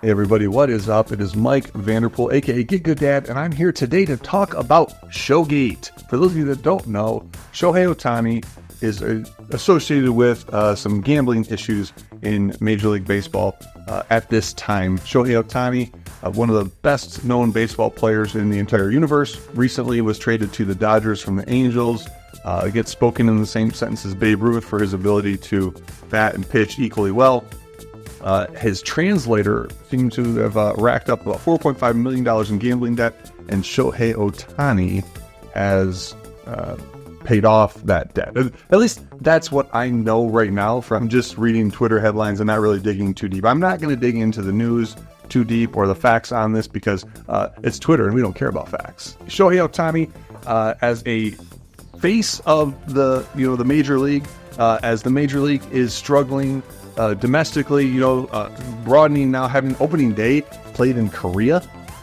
Hey everybody, what is up? It is Mike Vanderpool, aka Get Good Dad, and I'm here today to talk about Showgate. For those of you that don't know, Shohei Ohtani is associated with some gambling issues in Major League Baseball at this time. Shohei Ohtani, one of the best known baseball players in the entire universe, recently was traded to the Dodgers from the Angels. Gets spoken in the same sentence as Babe Ruth for his ability to bat and pitch equally well. His translator seemed to have racked up about $4.5 million in gambling debt, and Shohei Ohtani has paid off that debt. At least that's what I know right now from just reading Twitter headlines and not really digging too deep. I'm not going to dig into the news too deep or the facts on this because it's Twitter and we don't care about facts. Shohei Ohtani, as a face of the Major League, as the Major League is struggling domestically, broadening now, having opening day played in Korea.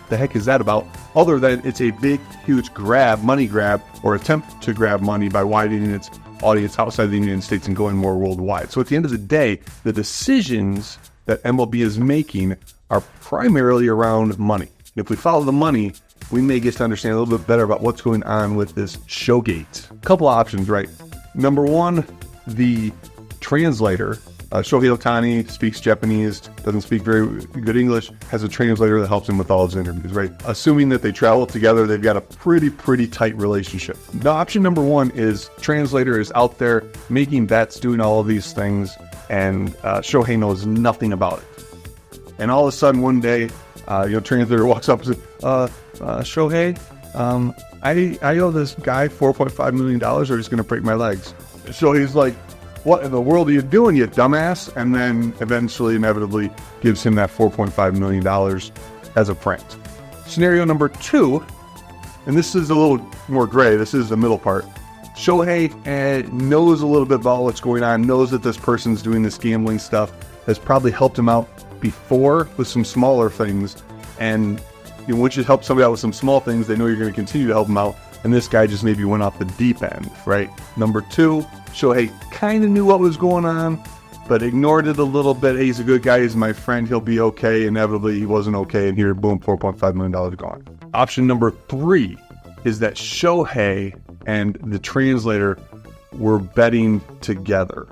The heck is that about? Other than it's a big, huge money grab, or attempt to grab money by widening its audience outside the United States and going more worldwide. So at the end of the day, the decisions that MLB is making are primarily around money. If we follow the money, we may get to understand a little bit better about what's going on with this Showgate. A couple of options, right? Number one, the translator. Shohei Ohtani speaks Japanese, doesn't speak very good English, has a translator that helps him with all his interviews, right? Assuming that they travel together, they've got a pretty tight relationship. The option number one is translator is out there making bets, doing all of these things, and Shohei knows nothing about it. And all of a sudden one day, translator walks up and says, Shohei, I owe this guy $4.5 million or he's going to break my legs. Shohei's like, what in the world are you doing, you dumbass? And then eventually, inevitably, gives him that $4.5 million as a prank. Scenario number two, and this is a little more gray, this is the middle part. Shohei knows a little bit about what's going on, knows that this person's doing this gambling stuff, has probably helped him out before with some smaller things. And once you help somebody out with some small things, they know you're going to continue to help them out. And this guy just maybe went off the deep end, right? Number two, Shohei kind of knew what was going on, but ignored it a little bit. Hey, he's a good guy. He's my friend. He'll be okay. Inevitably, he wasn't okay. And here, boom, $4.5 million gone. Option number three is that Shohei and the translator were betting together,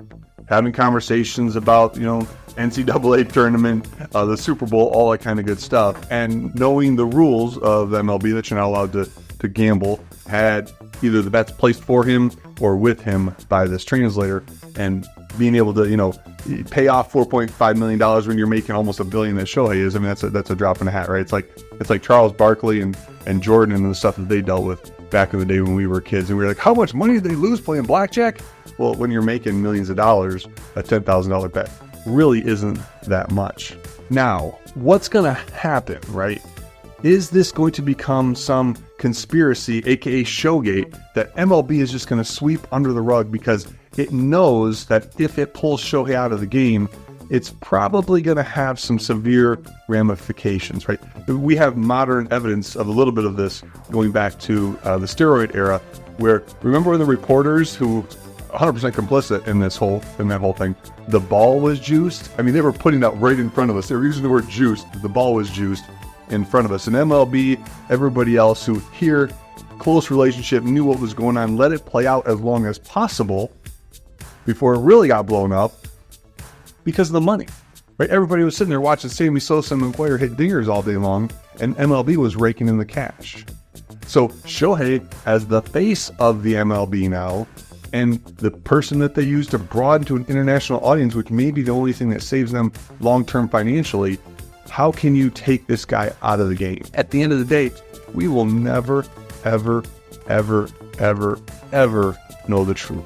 having conversations about, NCAA tournament, the Super Bowl, all that kind of good stuff. And knowing the rules of the MLB that you're not allowed to gamble, had either the bets placed for him or with him by this translator, and being able to, pay off $4.5 million when you're making almost $1 billion that Shohei is. I mean, that's a drop in the hat, right? It's like Charles Barkley and Jordan and the stuff that they dealt with back in the day when we were kids. And we were like, how much money did they lose playing blackjack? Well, when you're making millions of dollars, a $10,000 bet really isn't that much. Now, what's going to happen, right? Is this going to become some conspiracy, aka Showgate, that MLB is just going to sweep under the rug because it knows that if it pulls Shohei out of the game, it's probably going to have some severe ramifications, right? We have modern evidence of a little bit of this going back to the steroid era, where remember when the reporters who 100% complicit in that whole thing, the ball was juiced? I mean, they were putting that right in front of us. They were using the word juiced. The ball was juiced in front of us. And MLB, everybody else who here, close relationship, knew what was going on, let it play out as long as possible before it really got blown up because of the money, right? Everybody was sitting there watching Sammy Sosa and McGwire hit dingers all day long, and MLB was raking in the cash. So Shohei, as the face of the MLB now, and the person that they use to broaden to an international audience, which may be the only thing that saves them long-term financially, how can you take this guy out of the game? At the end of the day, we will never, ever know the truth.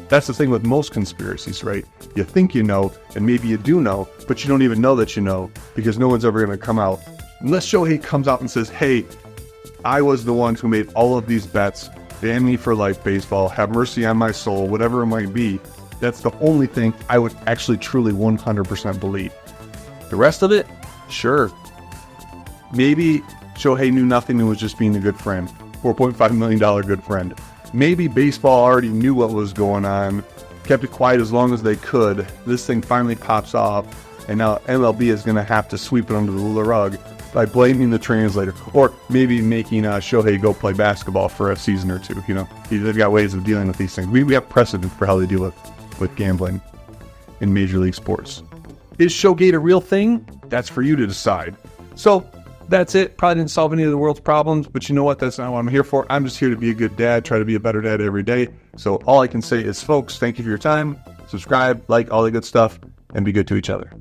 That's the thing with most conspiracies, right? You think you know, and maybe you do know, but you don't even know that you know, because no one's ever going to come out. Unless Shohei comes out and says, hey, I was the one who made all of these bets, ban me for life baseball, have mercy on my soul, whatever it might be. That's the only thing I would actually truly 100% believe. The rest of it, sure. Maybe Shohei knew nothing and was just being a good friend. $4.5 million good friend. Maybe baseball already knew what was going on, kept it quiet as long as they could. This thing finally pops off, And now MLB is going to have to sweep it under the rug by blaming the translator, or maybe making Shohei go play basketball for a season or two. They've got ways of dealing with these things. We have precedent for how they deal with gambling in Major League Sports. Is Showgate a real thing? That's for you to decide. So that's it. Probably didn't solve any of the world's problems, but you know what? That's not what I'm here for. I'm just here to be a good dad, try to be a better dad every day. So all I can say is, folks, thank you for your time. Subscribe, like, all the good stuff, and be good to each other.